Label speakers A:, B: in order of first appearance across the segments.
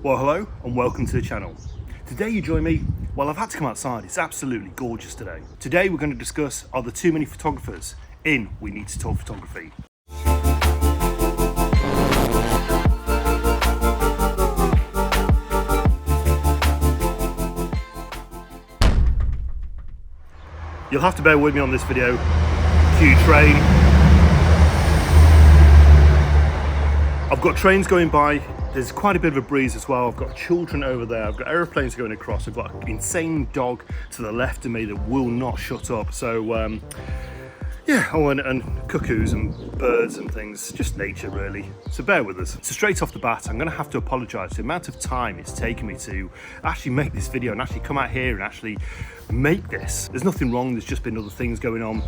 A: Well, hello and welcome to the channel. Today you join me, well, I've had to come outside. It's absolutely gorgeous today. Today we're going to discuss, are there too many photographers in We Need to Talk Photography? You'll have to bear with me on this video. Cue train. I've got trains going by. There's quite a bit of a breeze as well. I've got children over there. I've got aeroplanes going across. I've got an insane dog to the left of me that will not shut up. So yeah, and cuckoos and birds and things, just nature really. So bear with us. So straight off the bat, I'm gonna have to apologize for the amount of time it's taken me to actually make this video and actually come out here and actually make this. There's nothing wrong, there's just been other things going on.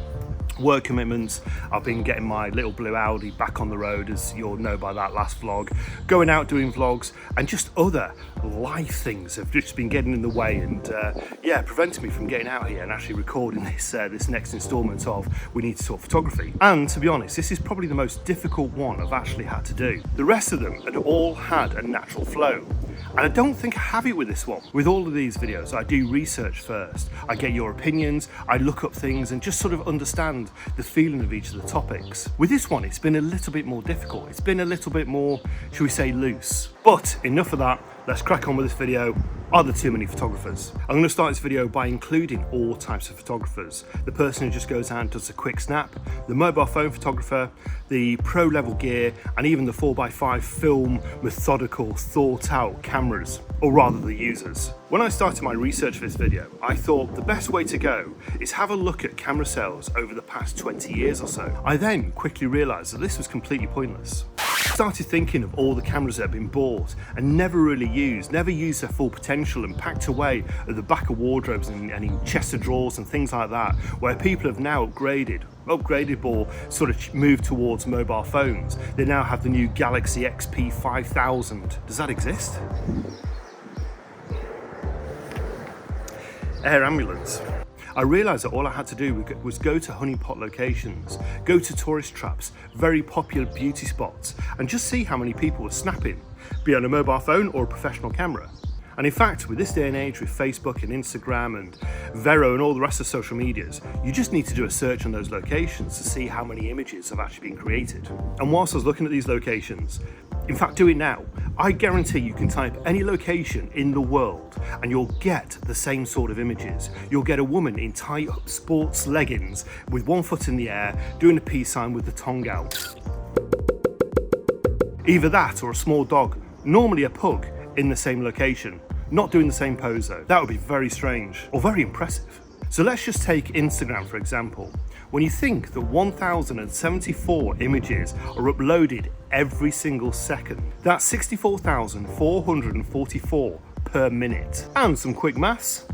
A: Work commitments. I've been getting my little blue Audi back on the road, as you'll know by that last vlog, going out doing vlogs, and just other life things have just been getting in the way and yeah, preventing me from getting out here and actually recording this next installment of We Need to Talk Photography. And to be honest, this is probably the most difficult one I've actually had to do. The rest of them had all had a natural flow. And I don't think I have it with this one. With all of these videos, I do research first. I get your opinions, I look up things and just sort of understand the feeling of each of the topics. With this one, it's been a little bit more difficult. It's been a little bit more, shall we say, loose. But enough of that. Let's crack on with this video. Are there too many photographers? I'm going to start this video by including all types of photographers. The person who just goes out and does a quick snap, the mobile phone photographer, the pro level gear, and even the 4x5 film, methodical, thought out cameras, or rather the users. When I started my research for this video, I thought the best way to go is have a look at camera sales over the past 20 years or so. I then quickly realized that this was completely pointless. Started thinking of all the cameras that have been bought and never really used, never used their full potential and packed away at the back of wardrobes and in chests of drawers and things like that, where people have now upgraded or sort of moved towards mobile phones. They now have the new Galaxy XP 5000. Does that exist? Air ambulance. I realised that all I had to do was go to honeypot locations, go to tourist traps, very popular beauty spots, and just see how many people were snapping, be on a mobile phone or a professional camera. And in fact, with this day and age, with Facebook and Instagram and Vero and all the rest of social medias, you just need to do a search on those locations to see how many images have actually been created. And whilst I was looking at these locations, in fact, do it now. I guarantee you can type any location in the world and you'll get the same sort of images. You'll get a woman in tight sports leggings with one foot in the air doing a peace sign with the tongue out. Either that or a small dog, normally a pug, in the same location, not doing the same pose though. That would be very strange or very impressive. So let's just take Instagram for example. When you think that 1,074 images are uploaded every single second, that's 64,444 per minute. And some quick maths.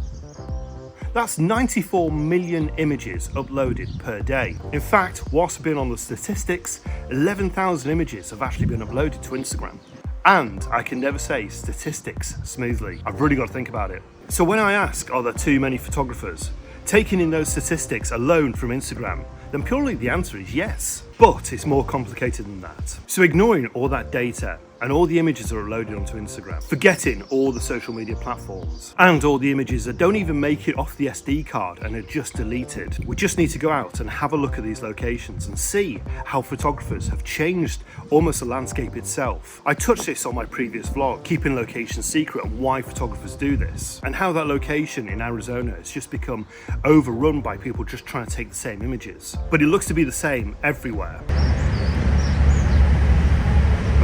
A: That's 94 million images uploaded per day. In fact, whilst I've been on the statistics, 11,000 images have actually been uploaded to Instagram. And I can never say statistics smoothly. I've really got to think about it. So when I ask, are there too many photographers? Taking in those statistics alone from Instagram, then purely the answer is yes. But it's more complicated than that. So ignoring all that data and all the images that are loaded onto Instagram, forgetting all the social media platforms and all the images that don't even make it off the SD card and are just deleted, we just need to go out and have a look at these locations and see how photographers have changed almost the landscape itself. I touched this on my previous vlog, keeping locations secret and why photographers do this, and how that location in Arizona has just become overrun by people just trying to take the same images. But it looks to be the same everywhere. A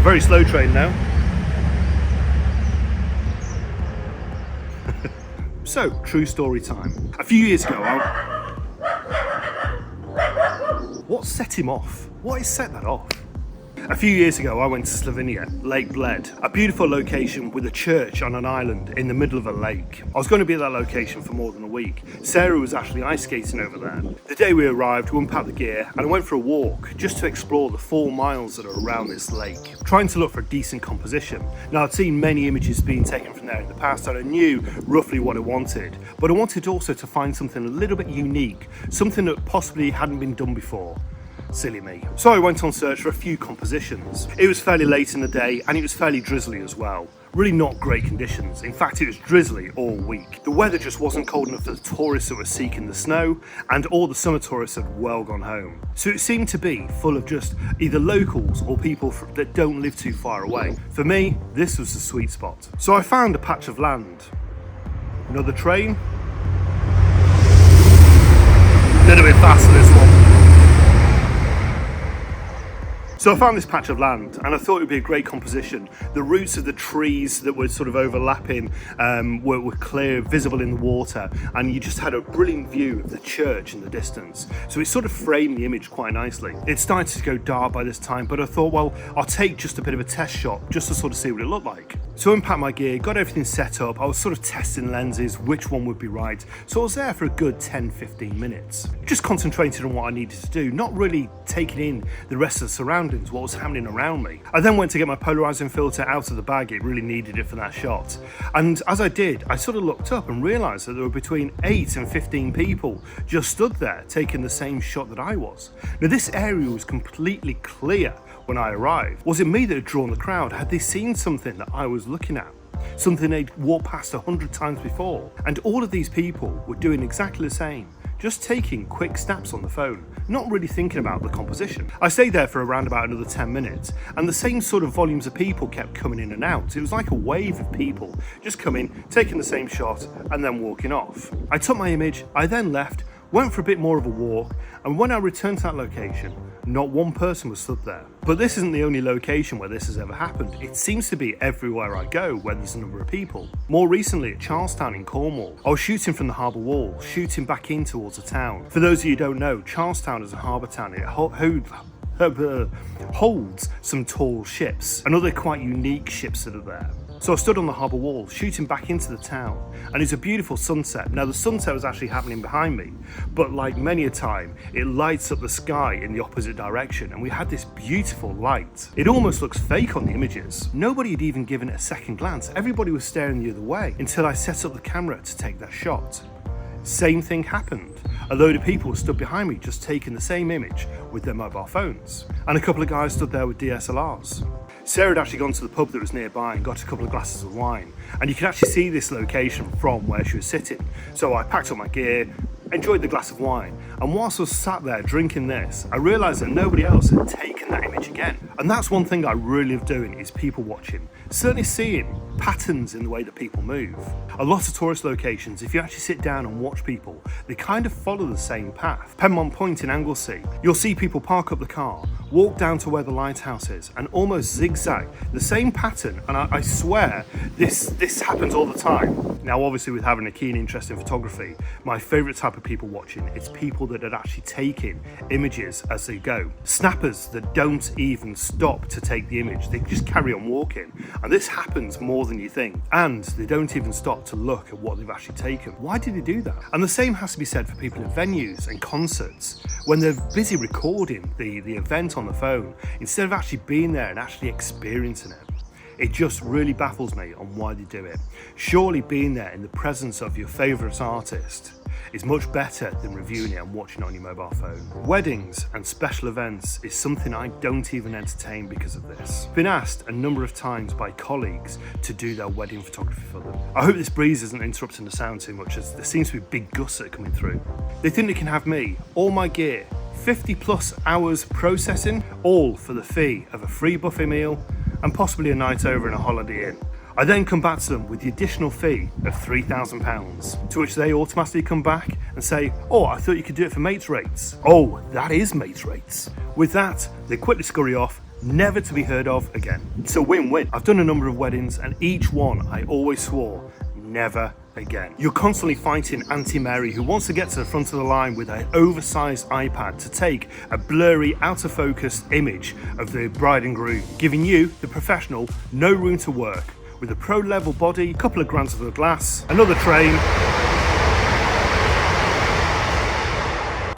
A: very slow train now. So, true story time. A few years ago, what set him off? What has set that off? A few years ago, I went to Slovenia, Lake Bled, a beautiful location with a church on an island in the middle of a lake. I was going to be at that location for more than a week. Sarah was actually ice skating over there. The day we arrived, we unpacked the gear and I went for a walk just to explore the 4 miles that are around this lake, trying to look for a decent composition. Now, I'd seen many images being taken from there in the past and I knew roughly what I wanted, but I wanted also to find something a little bit unique, something that possibly hadn't been done before. Silly me. So I went on search for a few compositions. It was fairly late in the day and it was fairly drizzly as well. Really not great conditions. In fact, it was drizzly all week. The weather just wasn't cold enough for the tourists that were seeking the snow, and all the summer tourists had well gone home. So it seemed to be full of just either locals or people that don't live too far away. For me, this was the sweet spot. So I found a patch of land. Another train. A little bit faster this one. So I found this patch of land and I thought it would be a great composition. The roots of the trees that were sort of overlapping were clear, visible in the water, and you just had a brilliant view of the church in the distance. So it sort of framed the image quite nicely. It started to go dark by this time, but I thought, well, I'll take just a bit of a test shot just to sort of see what it looked like. So I unpacked my gear, got everything set up. I was sort of testing lenses, which one would be right. So I was there for a good 10-15 minutes. Just concentrated on what I needed to do, not really taking in the rest of the surroundings, what was happening around me. I then went to get my polarizing filter out of the bag. It really needed it for that shot. And as I did, I sort of looked up and realized that there were between 8 and 15 people just stood there taking the same shot that I was. Now this area was completely clear when I arrived. Was it me that had drawn the crowd? Had they seen something that I was looking at? Something they'd walked past 100 times before? And all of these people were doing exactly the same, just taking quick snaps on the phone, not really thinking about the composition. I stayed there for around about another 10 minutes, and the same sort of volumes of people kept coming in and out. It was like a wave of people just coming, taking the same shot, and then walking off. I took my image, I then left, went for a bit more of a walk, and when I returned to that location, not one person was stood there. But this isn't the only location where this has ever happened. It seems to be everywhere I go where there's a number of people. More recently at Charlestown in Cornwall, I was shooting from the harbour wall, shooting back in towards the town. For those of you who don't know, Charlestown is a harbour town. It holds some tall ships and other quite unique ships that are there. So I stood on the harbour wall, shooting back into the town, and it's a beautiful sunset. Now the sunset was actually happening behind me, but like many a time, it lights up the sky in the opposite direction, and we had this beautiful light. It almost looks fake on the images. Nobody had even given it a second glance. Everybody was staring the other way until I set up the camera to take that shot. Same thing happened. A load of people stood behind me just taking the same image with their mobile phones, and a couple of guys stood there with DSLRs. Sarah had actually gone to the pub that was nearby and got a couple of glasses of wine, and you could actually see this location from where she was sitting. So I packed up my gear, enjoyed the glass of wine, and whilst I was sat there drinking this, I realised that nobody else had taken that image again. And that's one thing I really love doing, is people watching. Certainly seeing patterns in the way that people move. A lot of tourist locations, if you actually sit down and watch people, they kind of follow the same path. Penmont Point in Anglesey, you'll see people park up the car, walk down to where the lighthouse is, and almost zigzag the same pattern. And I swear this happens all the time. Now obviously, with having a keen interest in photography, my favourite type of people watching, it's people that are actually taking images as they go. Snappers that don't even stop to take the image, they just carry on walking. And this happens more than you think. And they don't even stop to look at what they've actually taken. Why do they do that? And the same has to be said for people in venues and concerts, when they're busy recording the event on the phone, instead of actually being there and actually experiencing it. It just really baffles me on why they do it. Surely being there in the presence of your favourite artist is much better than reviewing it and watching it on your mobile phone. Weddings and special events is something I don't even entertain because of this. Been asked a number of times by colleagues to do their wedding photography for them. I hope this breeze isn't interrupting the sound too much, as there seems to be big gusts that are coming through. They think they can have me, all my gear, 50 plus hours processing, all for the fee of a free buffet meal and possibly a night over in a Holiday Inn. I then come back to them with the additional fee of £3,000, to which they automatically come back and say, oh, I thought you could do it for mates rates. Oh, that is mates rates. With that, they quickly scurry off, never to be heard of again. It's a win-win. I've done a number of weddings, and each one I always swore, never again. You're constantly fighting Auntie Mary, who wants to get to the front of the line with an oversized iPad to take a blurry, out of focus image of the bride and groom, giving you, the professional, no room to work. With a pro level body, a couple of grams of the glass, another train,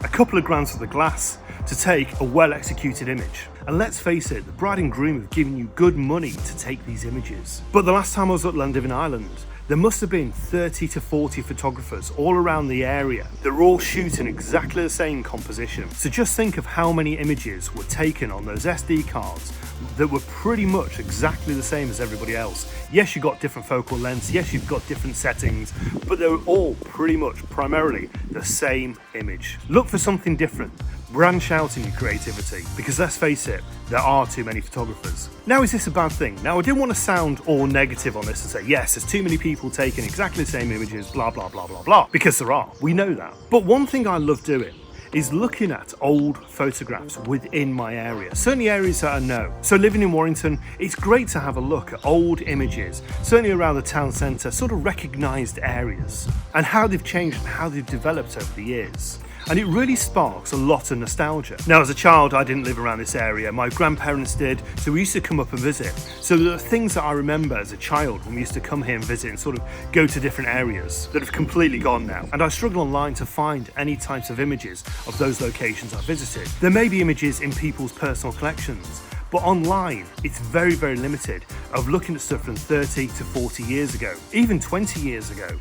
A: a couple of grams of the glass to take a well executed image. And let's face it, the bride and groom have given you good money to take these images. But the last time I was at Endeavour Island, There must have been 30 to 40 photographers all around the area. They're all shooting exactly the same composition. So just think of how many images were taken on those SD cards that were pretty much exactly the same as everybody else. Yes, you've got different focal lengths, yes, you've got different settings, but they're all pretty much primarily the same image. Look for something different. Branch out in your creativity, because let's face it, there are too many photographers. Now, is this a bad thing? Now, I didn't want to sound all negative on this and say, yes, there's too many people taking exactly the same images, blah, blah, blah, blah, blah, because there are. We know that. But one thing I love doing is looking at old photographs within my area, certainly areas that I know. So living in Warrington, it's great to have a look at old images, certainly around the town centre, sort of recognised areas, and how they've changed and how they've developed over the years. And it really sparks a lot of nostalgia. Now, as a child, I didn't live around this area. My grandparents did, so we used to come up and visit. So there are things that I remember as a child when we used to come here and visit and sort of go to different areas that have completely gone now. And I struggle online to find any types of images of those locations I visited. There may be images in people's personal collections, but online, it's very, very limited of looking at stuff from 30 to 40 years ago, even 20 years ago.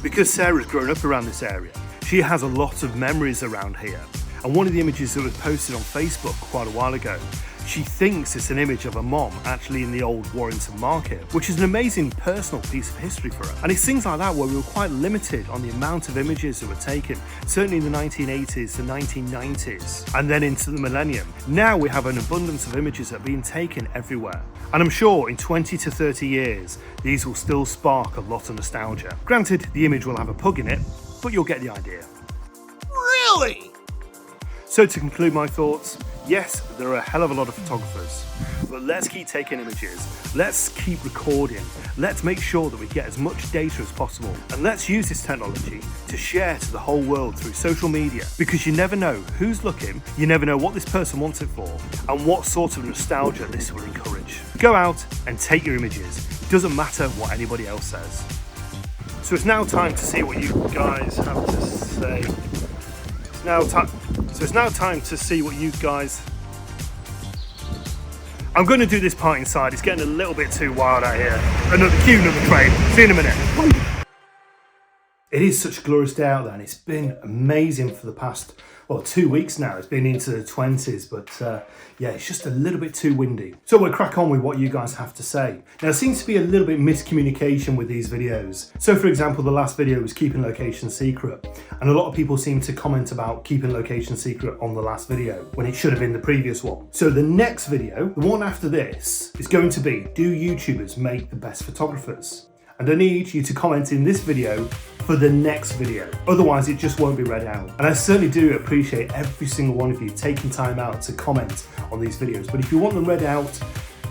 A: Because Sarah's grown up around this area, she has a lot of memories around here. And one of the images that was posted on Facebook quite a while ago, she thinks it's an image of a mom actually in the old Warrington market, which is an amazing personal piece of history for her. And it's things like that where we were quite limited on the amount of images that were taken, certainly in the 1980s, the 1990s, and then into the millennium. Now we have an abundance of images that are being taken everywhere. And I'm sure in 20 to 30 years, these will still spark a lot of nostalgia. Granted, the image will have a pug in it, but you'll get the idea.
B: Really?
A: So to conclude my thoughts, yes, there are a hell of a lot of photographers, but let's keep taking images, let's keep recording, let's make sure that we get as much data as possible, and let's use this technology to share to the whole world through social media, because you never know who's looking, you never know what this person wants it for, and what sort of nostalgia this will encourage. Go out and take your images, it doesn't matter what anybody else says. So it's now time to see what you guys have to say. It's now time to see what you guys... I'm going to do this part inside. It's getting a little bit too wild out here. Another train. See you in a minute. It is such a glorious day out there, and it's been amazing for the past, 2 weeks now. It's been into the 20s, but yeah, it's just a little bit too windy. So we'll crack on with what you guys have to say. Now, there seems to be a little bit of miscommunication with these videos. So for example, the last video was keeping location secret, and a lot of people seem to comment about keeping location secret on the last video when it should have been the previous one. So the next video, the one after this, is going to be, do YouTubers make the best photographers? And I need you to comment in this video for the next video, otherwise it just won't be read out. And I certainly do appreciate every single one of you taking time out to comment on these videos, but if you want them read out,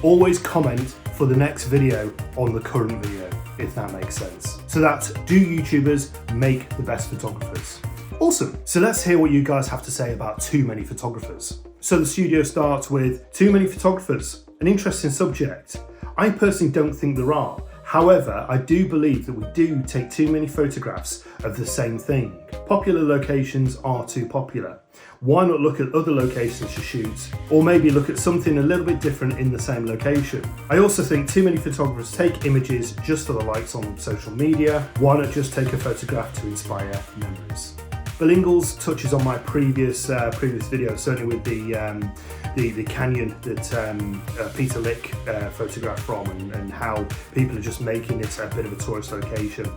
A: always comment for the next video on the current video, if that makes sense. So that's, do YouTubers make the best photographers? Awesome. So let's hear what you guys have to say about too many photographers. So the studio starts with too many photographers, an interesting subject. I personally don't think there are. However, I do believe that we do take too many photographs of the same thing. Popular locations are too popular. Why not look at other locations to shoot, or maybe look at something a little bit different in the same location? I also think too many photographers take images just for the likes on social media. Why not just take a photograph to inspire memories? Billingles touches on my previous video, certainly with the canyon that Peter Lick photographed from, and how people are just making it a bit of a tourist location.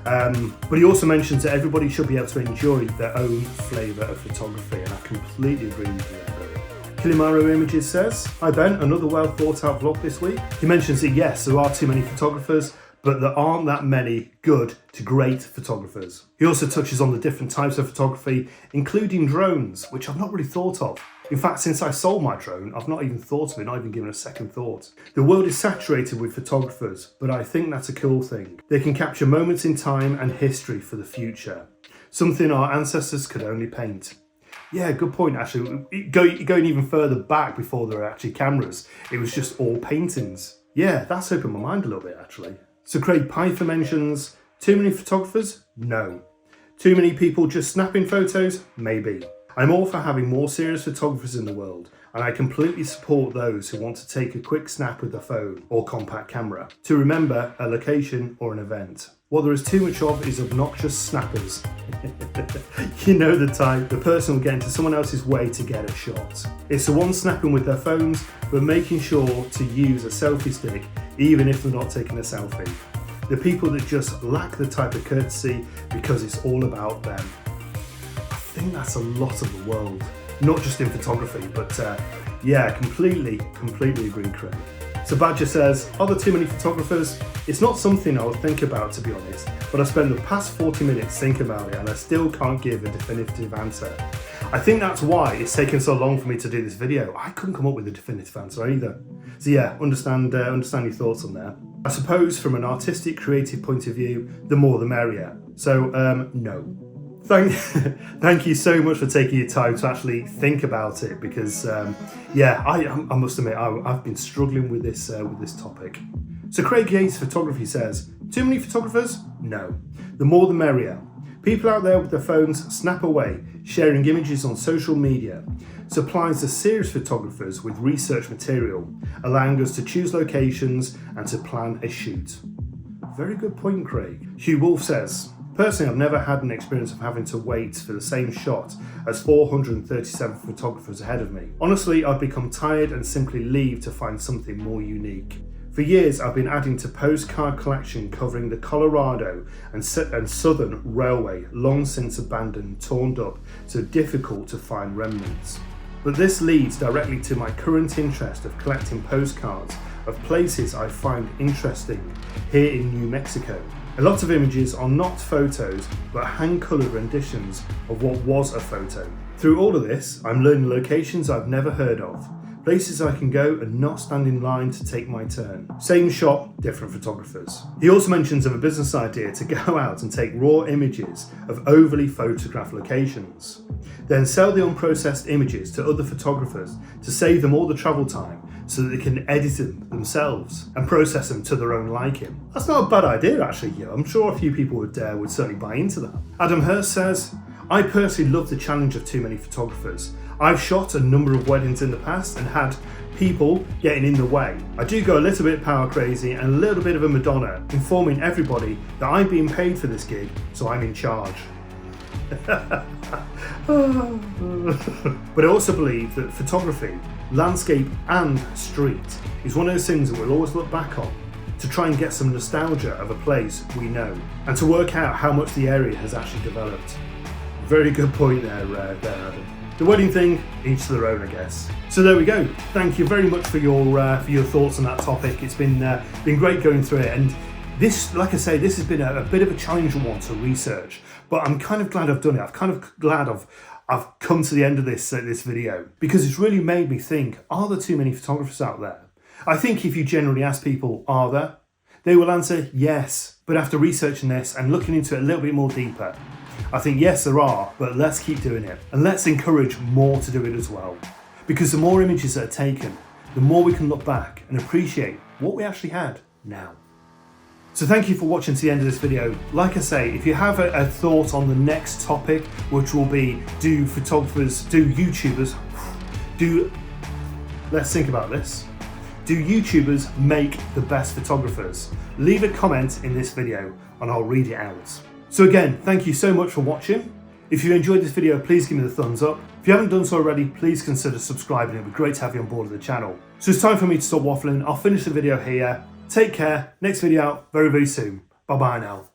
A: But he also mentions that everybody should be able to enjoy their own flavour of photography, and I completely agree with you there. Kilimaro Images says, "Hi Ben, another well thought out vlog this week." He mentions that yes, there are too many photographers, but there aren't that many good to great photographers. He also touches on the different types of photography, including drones, which I've not really thought of. In fact, since I sold my drone, I've not even thought of it, not even given a second thought. The world is saturated with photographers, but I think that's a cool thing. They can capture moments in time and history for the future, something our ancestors could only paint. Yeah, good point, actually. Going even further back before there were actually cameras, it was just all paintings. Yeah, that's opened my mind a little bit, actually. So Craig Pfeiffer mentions, too many photographers? No. Too many people just snapping photos? Maybe. I'm all for having more serious photographers in the world. and I completely support those who want to take a quick snap with their phone or compact camera to remember a location or an event. What there is too much of is obnoxious snappers. You know the type, the person will get into someone else's way to get a shot. It's the one snapping with their phones, but making sure to use a selfie stick even if they're not taking a selfie. The people that just lack the type of courtesy because it's all about them. I think that's a lot of the world, not just in photography, but yeah, completely agree, Craig. So Badger says, are there too many photographers? It's not something I would think about, to be honest, but I spent the past 40 minutes thinking about it and I still can't give a definitive answer. I think that's why it's taken so long for me to do this video. I couldn't come up with a definitive answer either. So yeah, understand your thoughts on there. I suppose from an artistic, creative point of view, the more the merrier. So no. Thank you so much for taking your time to actually think about it, because yeah, I must admit I've been struggling with this topic. So Craig Yates Photography says, too many photographers? No. The more the merrier. People out there with their phones snap away, sharing images on social media, supplies the serious photographers with research material, allowing us to choose locations and to plan a shoot. Very good point, Craig. Hugh Wolf says, personally, I've never had an experience of having to wait for the same shot as 437 photographers ahead of me. Honestly, I'd become tired and simply leave to find something more unique. For years, I've been adding to postcard collection covering the Colorado and Southern Railway, long since abandoned, torn up, so difficult to find remnants. But this leads directly to my current interest of collecting postcards of places I find interesting here in New Mexico. A lot of images are not photos, but hand-coloured renditions of what was a photo. Through all of this, I'm learning locations I've never heard of, places I can go and not stand in line to take my turn. Same shot, different photographers. He also mentions of a business idea to go out and take raw images of overly photographed locations, then sell the unprocessed images to other photographers to save them all the travel time so that they can edit them themselves and process them to their own liking. That's not a bad idea, actually. Yeah, I'm sure a few people would certainly buy into that. Adam Hurst says, I personally love the challenge of too many photographers. I've shot a number of weddings in the past and had people getting in the way. I do go a little bit power crazy and a little bit of a Madonna, informing everybody that I'm being paid for this gig, so I'm in charge. But I also believe that photography, landscape and street, is one of those things that we'll always look back on to try and get some nostalgia of a place we know and to work out how much the area has actually developed. Very good point there, Adam. The wedding thing, each to their own, I guess. So there we go. Thank you very much for your thoughts on that topic. It's been great going through it, and this, like I say, this has been a bit of a challenging one to research. But I'm kind of glad I've done it. I'm kind of glad I've come to the end of this video, because it's really made me think: are there too many photographers out there? I think if you generally ask people, are there? They will answer yes. But after researching this and looking into it a little bit more deeper, I think yes, there are, but let's keep doing it. And let's encourage more to do it as well. Because the more images that are taken, the more we can look back and appreciate what we actually had now. So thank you for watching to the end of this video. Like I say, if you have a thought on the next topic, which will be, do YouTubers, let's think about this. Do YouTubers make the best photographers? Leave a comment in this video and I'll read it out. So again, thank you so much for watching. If you enjoyed this video, please give me the thumbs up. If you haven't done so already, please consider subscribing. It would be great to have you on board of the channel. So it's time for me to stop waffling. I'll finish the video here. Take care. Next video out very, very soon. Bye-bye now.